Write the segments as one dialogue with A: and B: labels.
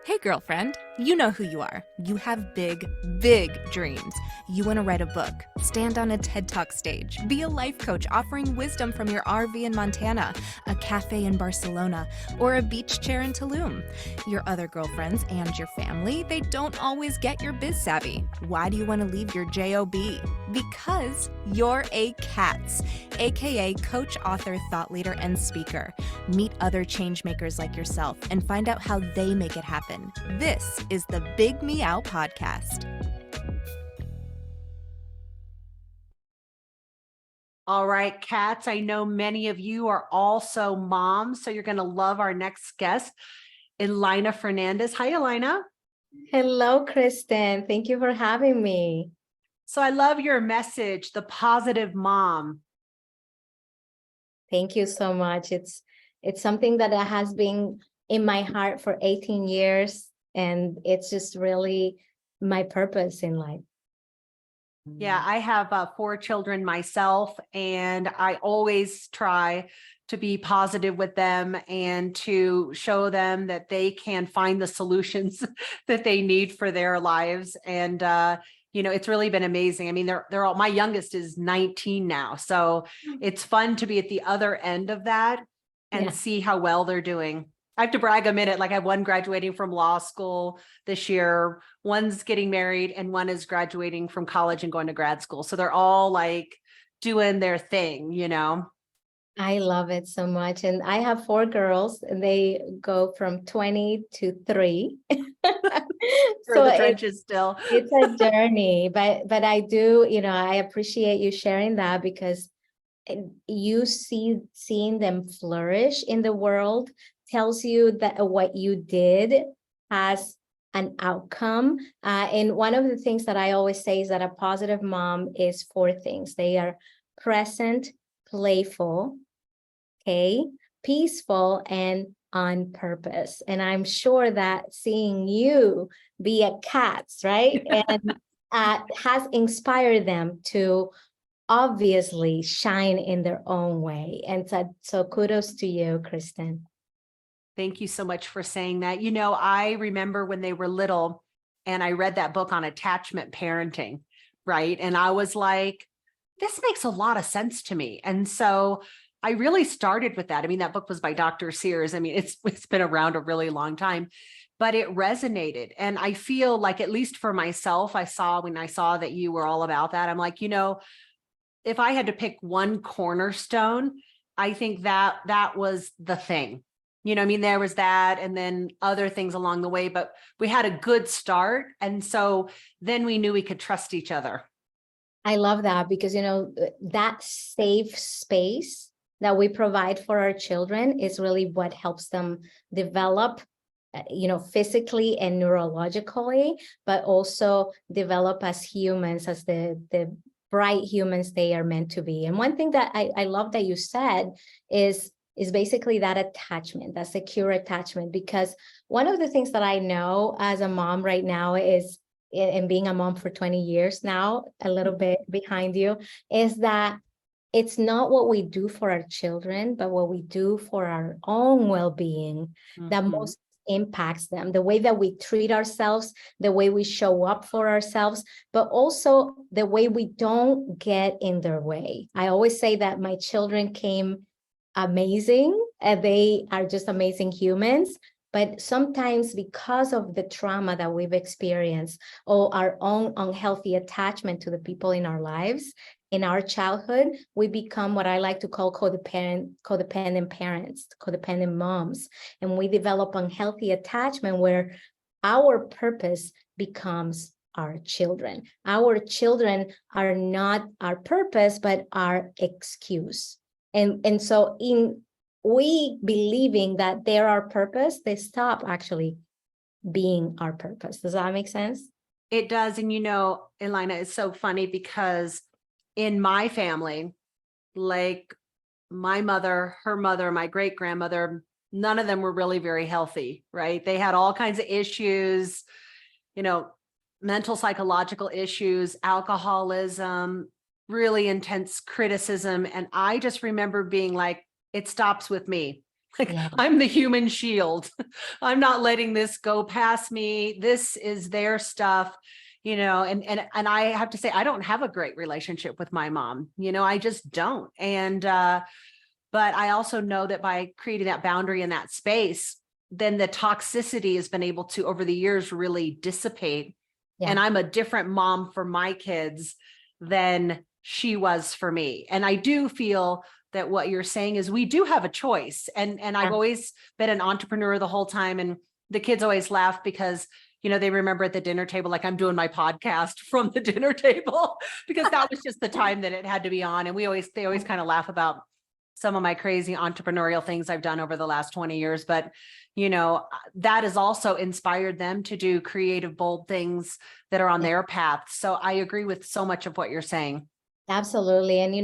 A: Hey, girlfriend, you know who you are. You have big, big dreams. You want to write a book, stand on a TED Talk stage, be a life coach offering wisdom from your RV in Montana, a cafe in Barcelona, or a beach chair in Tulum. Your other girlfriends and your family, they don't always get your biz savvy. Why do you want to leave your JOB? Because you're a CATS, aka coach, author, thought leader, and speaker. Meet other change makers like yourself and find out how they make it happen. This is the Big Meow Podcast.
B: All right, cats. I know many of you are also moms, so you're going to love our next guest, Elayna Fernandez. Hi, Elayna.
C: Hello, Kristen. Thank you for having me.
B: So I love your message, the positive mom.
C: Thank you so much. It's something that has been in my heart for 18 years, and it's just really my purpose in life.
B: Yeah, I have 4 children myself, and I always try to be positive with them and to show them that they can find the solutions that they need for their lives. And it's really been amazing. I mean, they're all, my youngest is 19 now, so it's fun to be at the other end of that and see how well they're doing. I have to brag a minute. Like, I have one graduating from law school this year, one's getting married, and one is graduating from college and going to grad school. So they're all like doing their thing.
C: I love it so much. And I have 4 girls, and they go from 20 to 3.
B: So the trenches still.
C: It's a journey, but I do, I appreciate you sharing that, because you seeing them flourish in the world tells you that what you did has an outcome. And one of the things that I always say is that a positive mom is 4 things. They are present, playful, peaceful, and on purpose. And I'm sure that seeing you be a CATS, right? And has inspired them to obviously shine in their own way. And so kudos to you, Kristen.
B: Thank you so much for saying that. I remember when they were little and I read that book on attachment parenting, right? And I was like, this makes a lot of sense to me. And so I really started with that. I mean, that book was by Dr. Sears. I mean, it's been around a really long time, but it resonated. And I feel like, at least for myself, when I saw that you were all about that, I'm like, if I had to pick one cornerstone, I think that was the thing. I mean, there was that and then other things along the way, but we had a good start. And so then we knew we could trust each other.
C: I love that, because, that safe space that we provide for our children is really what helps them develop, physically and neurologically, but also develop as humans, as the bright humans they are meant to be. And one thing that I love that you said is basically that attachment, that secure attachment, because one of the things that I know as a mom right now is, and being a mom for 20 years now, a little bit behind you, is that it's not what we do for our children, but what we do for our own well-being that most impacts them. The way that we treat ourselves, the way we show up for ourselves, but also the way we don't get in their way. I always say that my children came amazing, and they are just amazing humans. But sometimes, because of the trauma that we've experienced, or our own unhealthy attachment to the people in our lives, in our childhood, we become what I like to call codependent parents, codependent moms. And we develop unhealthy attachment where our purpose becomes our children. Our children are not our purpose, but our excuse. And so we believing that they're our purpose, they stop actually being our purpose. Does that make sense?
B: It does. And Elayna, it's so funny because in my family, like my mother, her mother, my great grandmother, none of them were really very healthy, right? They had all kinds of issues, mental, psychological issues, alcoholism, really intense criticism. And I just remember being like, it stops with me. Like,
C: Yeah.
B: I'm the human shield. I'm not letting this go past me. This is their stuff, and I have to say, I don't have a great relationship with my mom. I just don't. And but I also know that by creating that boundary in that space, then the toxicity has been able to, over the years, really dissipate.
C: Yeah.
B: And I'm a different mom for my kids than she was for me. And I do feel that what you're saying is we do have a choice. And I've always been an entrepreneur the whole time. And the kids always laugh because, they remember at the dinner table, like I'm doing my podcast from the dinner table, because that was just the time that it had to be on. And they always kind of laugh about some of my crazy entrepreneurial things I've done over the last 20 years. But, that has also inspired them to do creative, bold things that are on their path. So I agree with so much of what you're saying.
C: Absolutely. And,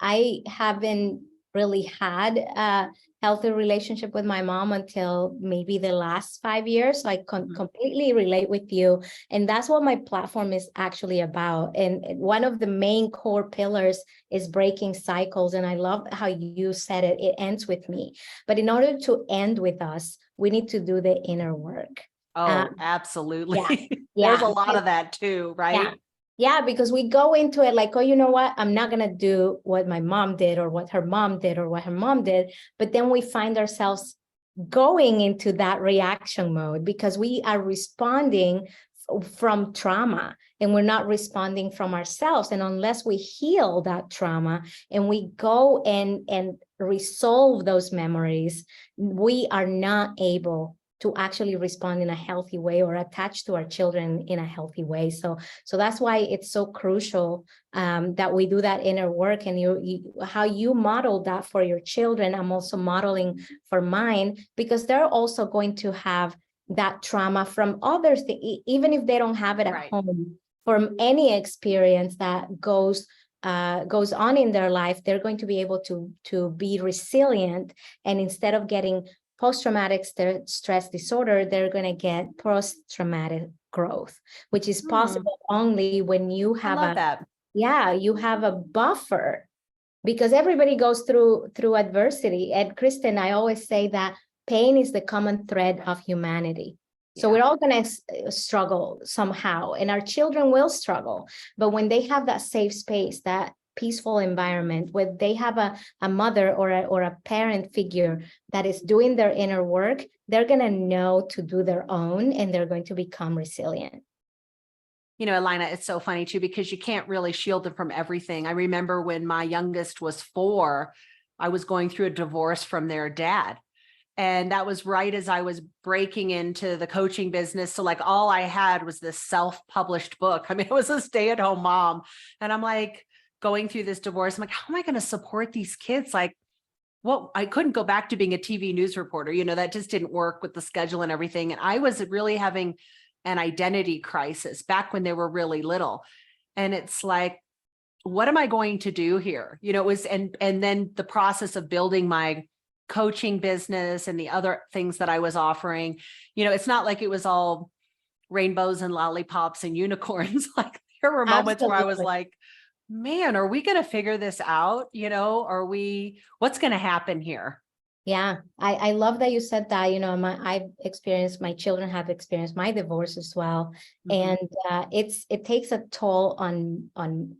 C: I haven't really had a healthy relationship with my mom until maybe the last 5 years. So I completely relate with you. And that's what my platform is actually about. And one of the main core pillars is breaking cycles. And I love how you said it. It ends with me. But in order to end with us, we need to do the inner work.
B: Oh, absolutely.
C: Yeah.
B: There's a lot of that too, right?
C: Yeah, because we go into it like, oh, you know what? I'm not going to do what my mom did or what her mom did or what her mom did. But then we find ourselves going into that reaction mode because we are responding from trauma and we're not responding from ourselves. And unless we heal that trauma and we go and resolve those memories, we are not able to actually respond in a healthy way or attach to our children in a healthy way. So that's why it's so crucial that we do that inner work. And how you model that for your children, I'm also modeling for mine, because they're also going to have that trauma from others, even if they don't have it at home, from any experience that goes on in their life, they're going to be able to be resilient. And instead of getting post-traumatic stress disorder, they're going to get post-traumatic growth, which is possible only when you have you have a buffer, because everybody goes through adversity. And Kristen, I always say that pain is the common thread of humanity. So we're all going to struggle somehow, and our children will struggle. But when they have that safe space, that peaceful environment, where they have a mother or a parent figure that is doing their inner work, they're going to know to do their own, and they're going to become resilient.
B: Elayna, it's so funny too, because you can't really shield them from everything. I remember when my youngest was 4, I was going through a divorce from their dad. And that was right as I was breaking into the coaching business. So like all I had was this self-published book. I mean, I was a stay-at-home mom. And I'm like going through this divorce. I'm like, how am I going to support these kids? Like, well, I couldn't go back to being a TV news reporter. That just didn't work with the schedule and everything. And I was really having an identity crisis back when they were really little. And it's like, what am I going to do here? It was, and then the process of building my coaching business and the other things that I was offering, it's not like it was all rainbows and lollipops and unicorns. Like there were moments where I was like, man, are we going to figure this out? What's going to happen here?
C: Yeah, I love that you said that. My children have experienced my divorce as well. And it takes a toll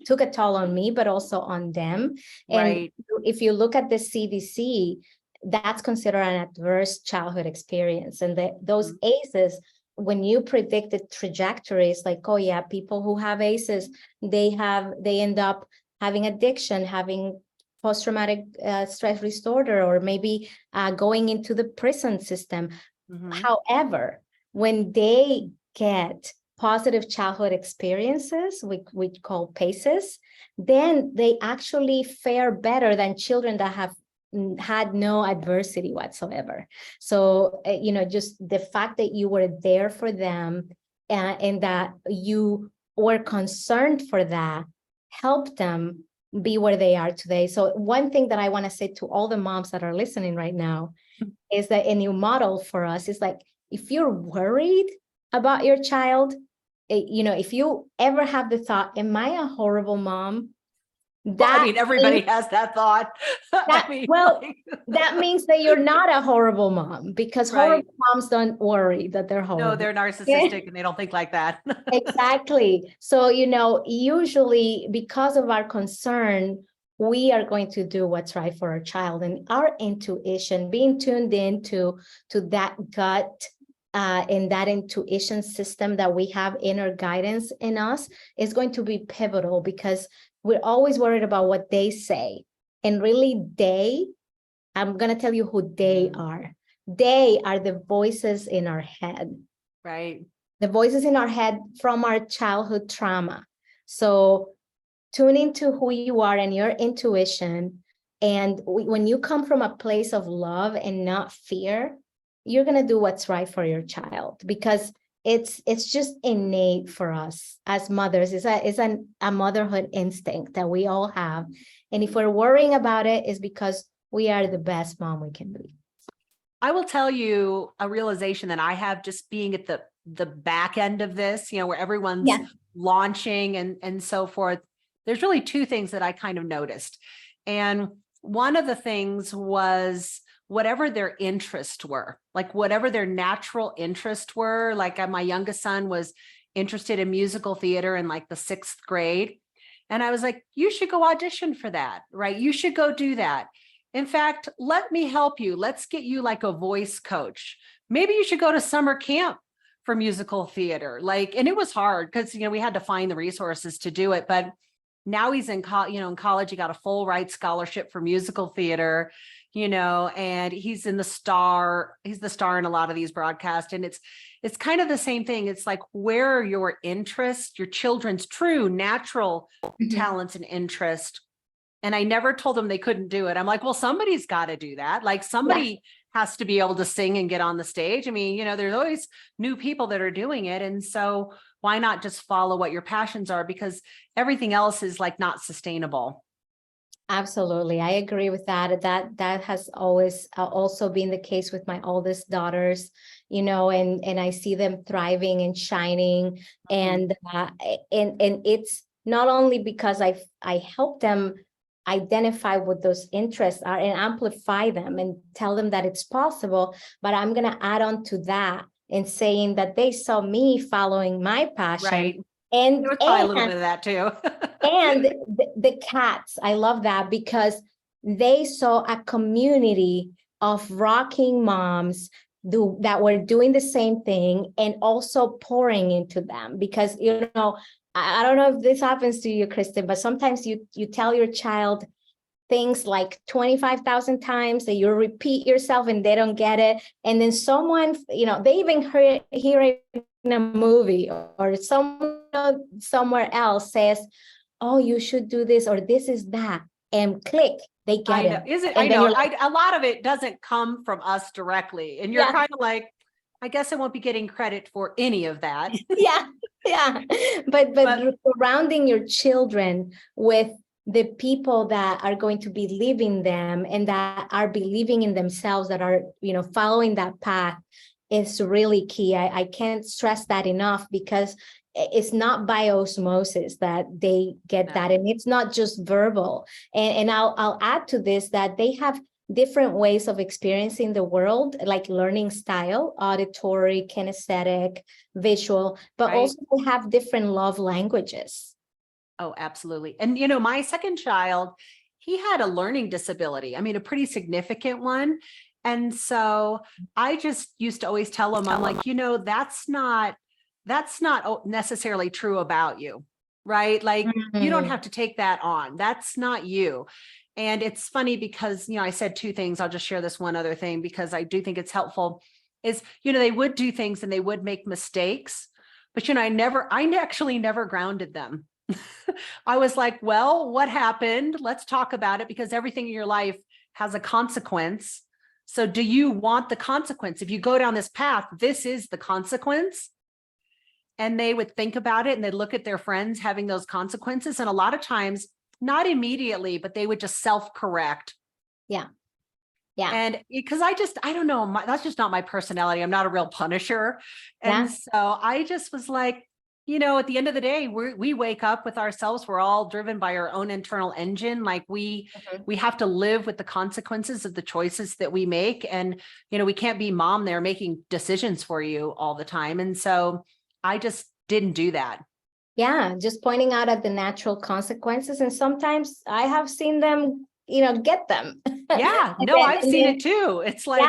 C: took a toll on me, but also on them. And if you look at the CDC, that's considered an adverse childhood experience. And those ACEs, when you predict the trajectories, like, oh yeah, people who have ACEs, they end up having addiction, having post-traumatic stress disorder, or maybe going into the prison system. However, when they get positive childhood experiences, we call PACEs, then they actually fare better than children that have had no adversity whatsoever. So, just the fact that you were there for them and that you were concerned for that helped them be where they are today. So one thing that I want to say to all the moms that are listening right now is that a new model for us is like, if you're worried about your child, if you ever have the thought, am I a horrible mom?
B: Well, I mean, everybody has that thought. I mean,
C: that means that you're not a horrible mom, because
B: right.
C: horrible moms don't worry that they're horrible.
B: No, they're narcissistic and they don't think like that.
C: Exactly. So, usually because of our concern, we are going to do what's right for our child, and our intuition, being tuned into that gut and that intuition system that we have, inner guidance in us, is going to be pivotal, because we're always worried about what they say. And really, I'm going to tell you who they are. They are the voices in our head.
B: Right.
C: The voices in our head from our childhood trauma. So tune into who you are and your intuition. And when you come from a place of love and not fear, you're going to do what's right for your child, because it's just innate for us as mothers. It's a motherhood instinct that we all have. And if we're worrying about it, it's because we are the best mom we can be.
B: I will tell you a realization that I have, just being at the back end of this, where everyone's launching and so forth. There's really two things that I kind of noticed. And one of the things was whatever their interests were, like whatever their natural interests were. Like my youngest son was interested in musical theater in like the 6th grade. And I was like, you should go audition for that, right? You should go do that. In fact, let me help you. Let's get you like a voice coach. Maybe you should go to summer camp for musical theater. And it was hard because, we had to find the resources to do it. But now he's in college, he got a full ride scholarship for musical theater, and he's the star in a lot of these broadcasts. And it's kind of the same thing. It's like, where are your interests, your children's true natural talents and interest? And I never told them they couldn't do it. I'm like, well, somebody's got to do that. Like somebody has to be able to sing and get on the stage. I mean, there's always new people that are doing it. And so why not just follow what your passions are? Because everything else is like not sustainable.
C: Absolutely. I agree with that. That has always also been the case with my oldest daughters, and I see them thriving and shining. And it's not only because I help them identify what those interests are and amplify them and tell them that it's possible, but I'm going to add on to that and saying that they saw me following my passion.
B: Right.
C: And
B: there was probably a little bit of that too.
C: And the cats, I love that, because they saw a community of rocking moms that were doing the same thing and also pouring into them. Because, I don't know if this happens to you, Kristen, but sometimes you tell your child things like 25,000 times that you repeat yourself and they don't get it. And then someone, they even hear it in a movie, or someone somewhere else says, oh, you should do this, or this is that, and click, they get it.
B: I know. A lot of it doesn't come from us directly. And you're kind of like, I guess I won't be getting credit for any of that.
C: Yeah. But surrounding your children with the people that are going to be leaving them and that are believing in themselves, that are, following that path, is really key. I can't stress that enough, because it's not by osmosis that they get that. And it's not just verbal. And I'll add to this that they have different ways of experiencing the world, like learning style, auditory, kinesthetic, visual, but also they have different love languages.
B: Oh, absolutely. And, my second child, he had a learning disability. I mean, a pretty significant one. And so I just used to always tell him, I'm like, that's not necessarily true about you, right? Like, you don't have to take that on. That's not you. And it's funny because, I said two things. I'll just share this one other thing because I do think it's helpful, is, they would do things and they would make mistakes, but, I actually never grounded them. I was like, well, what happened? Let's talk about it, because everything in your life has a consequence. So do you want the consequence? If you go down this path, this is the consequence. And they would think about it and they'd look at their friends having those consequences. And a lot of times, not immediately, but they would just self-correct.
C: Yeah.
B: And because I don't know, that's just not my personality. I'm not a real punisher. And so I just was like, at the end of the day, we wake up with ourselves. We're all driven by our own internal engine. Like we have to live with the consequences of the choices that we make. And, we can't be mom there making decisions for you all the time. And so I just didn't do that.
C: Yeah, just pointing out at the natural consequences. And sometimes I have seen them, get them.
B: Yeah, no, I've seen it too. It's like,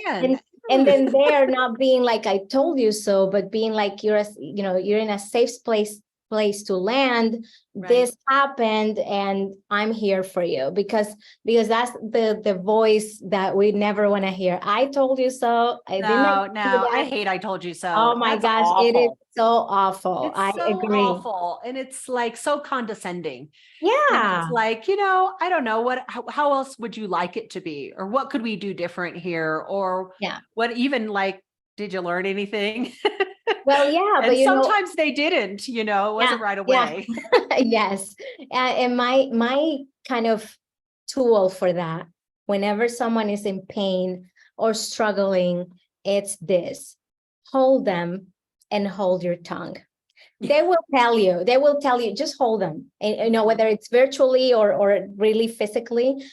B: man.
C: And then they're not being like, I told you so, but being like, you're in a safe place to land.
B: Right.
C: This happened and I'm here for you because that's the voice that we never want to hear. I told you so.
B: I hate I told you so.
C: Oh my gosh, awful. It is so awful.
B: I agree. Awful. And it's like so condescending.
C: Yeah.
B: And it's like, I don't know how else would you like it to be? Or what could we do different here? Or what even like, did you learn anything?
C: Well, yeah,
B: but sometimes they didn't, it wasn't right away.
C: Yeah. Yes. And my kind of tool for that, whenever someone is in pain or struggling, it's this: hold them and hold your tongue. They will tell you, just hold them. And, whether it's virtually or really physically,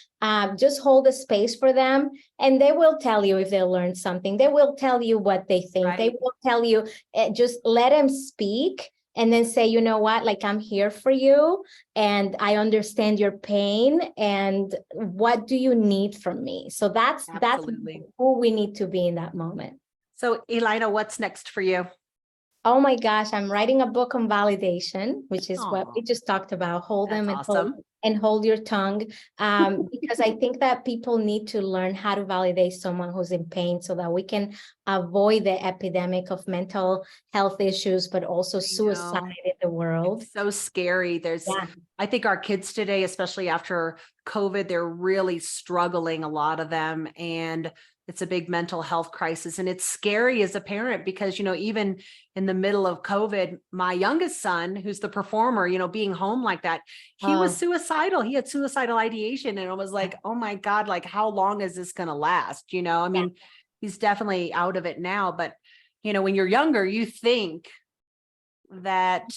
C: just hold a space for them. And they will tell you if they learned something. They will tell you what they think. Right. They will tell you, just let them speak and then say, you know what, like, I'm here for you and I understand your pain. And what do you need from me? So that's who we need to be in that moment.
B: So Elayna, what's next for you?
C: Oh my gosh, I'm writing a book on validation, which is what we just talked about. Hold them and hold your tongue. Because I think that people need to learn how to validate someone who's in pain so that we can avoid the epidemic of mental health issues, but also suicide in the world.
B: It's so scary. I think our kids today, especially after COVID, they're really struggling, a lot of them. And it's a big mental health crisis. And it's scary as a parent because, even in the middle of COVID, my youngest son, who's the performer, being home like that, he was suicidal. He had suicidal ideation. And it was like, oh my God, like, how long is this going to last? I mean, he's definitely out of it now. But, when you're younger, you think that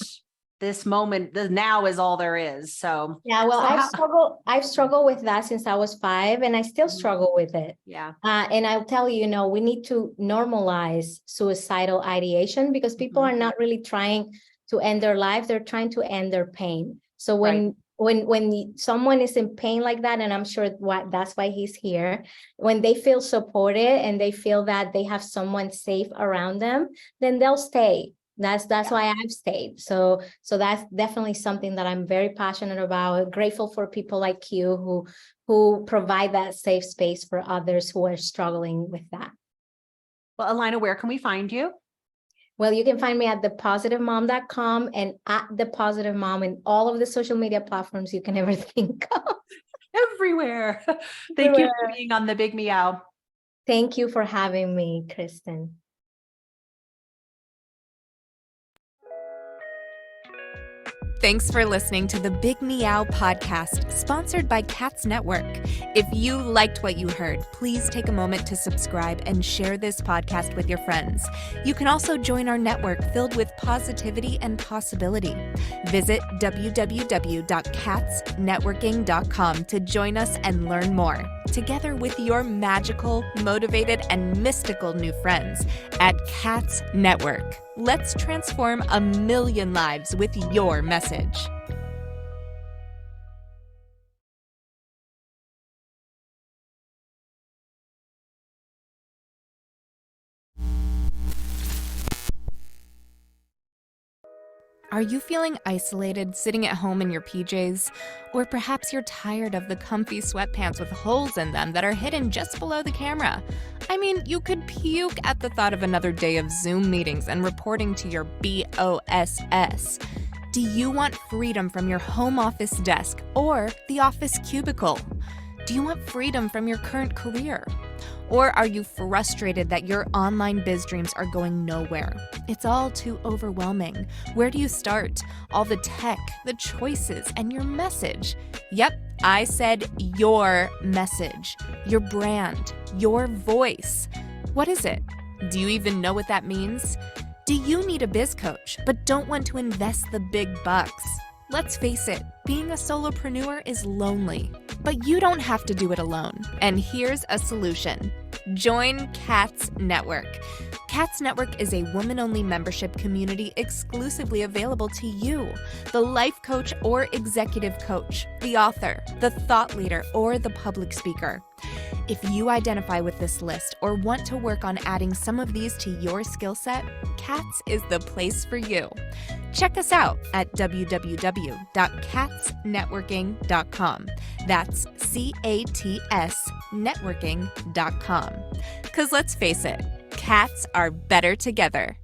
B: this moment, the now is all there is. So
C: I've struggled with that since I was 5 and I still struggle with it.
B: Yeah.
C: And I'll tell you, we need to normalize suicidal ideation because people are not really trying to end their life. They're trying to end their pain. So when someone is in pain like that, and I'm sure that's why he's here, when they feel supported and they feel that they have someone safe around them, then they'll stay. That's why I've stayed. So that's definitely something that I'm very passionate about. Grateful for people like you who provide that safe space for others who are struggling with that.
B: Well, Elayna, where can we find you?
C: Well, you can find me at thepositivemom.com and at thepositivemom in all of the social media platforms you can ever think of.
B: Everywhere. Thank you for being on the Big Meow.
C: Thank you for having me, Kristen.
A: Thanks for listening to the Big Meow podcast, sponsored by Cats Network. If you liked what you heard, please take a moment to subscribe and share this podcast with your friends. You can also join our network filled with positivity and possibility. Visit www.catsnetworking.com to join us and learn more, together with your magical, motivated, and mystical new friends at Cats Network. Let's transform 1 million lives with your message. Are you feeling isolated, sitting at home in your PJs? Or perhaps you're tired of the comfy sweatpants with holes in them that are hidden just below the camera? I mean, you could puke at the thought of another day of Zoom meetings and reporting to your BOSS. Do you want freedom from your home office desk or the office cubicle? Do you want freedom from your current career? Or are you frustrated that your online biz dreams are going nowhere? It's all too overwhelming. Where do you start? All the tech, the choices, and your message. Yep, I said your message, your brand, your voice. What is it? Do you even know what that means? Do you need a biz coach but don't want to invest the big bucks? Let's face it, being a solopreneur is lonely, but you don't have to do it alone. And here's a solution. Join Cats Network. Cats Network is a woman-only membership community exclusively available to you, the life coach or executive coach, the author, the thought leader, or the public speaker. If you identify with this list or want to work on adding some of these to your skill set, Cats is the place for you. Check us out at www.catsnetworking.com. That's CATS networking.com. Because let's face it, cats are better together.